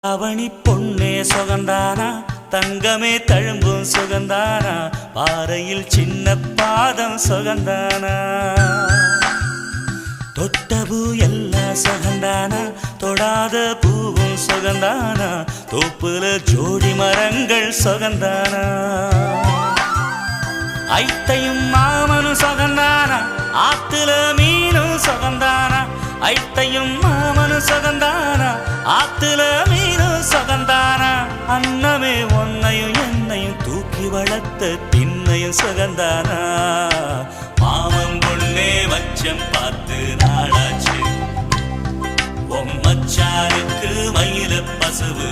அவனி பொன்னே சுகந்தானா தங்கமே தழும்பும் சுகந்தானா பாறையில் சின்ன பாதம் சுகந்தானா தொட்டபூ எல்லாம் சுகந்தானா தொடாத பூவும் சுகந்தானா தோப்புல ஜோடி மரங்கள் சுகந்தானா ஐத்தையும் மாமனும் சுகந்தானா ஆத்துல மீனும் சுகந்தானா ஐத்தையும் மாமனும் சுகந்தானா ஆத்துல மீனும் சுகந்தானா அன்னமே ஒன்னையும் என்னையும் தூக்கி வளர்த்த திண்ணையும் சுகந்தானா மாமன் பொண்ணே மச்சம் பார்த்து நாளாச்சு மச்சானுக்கு மயில பசுவு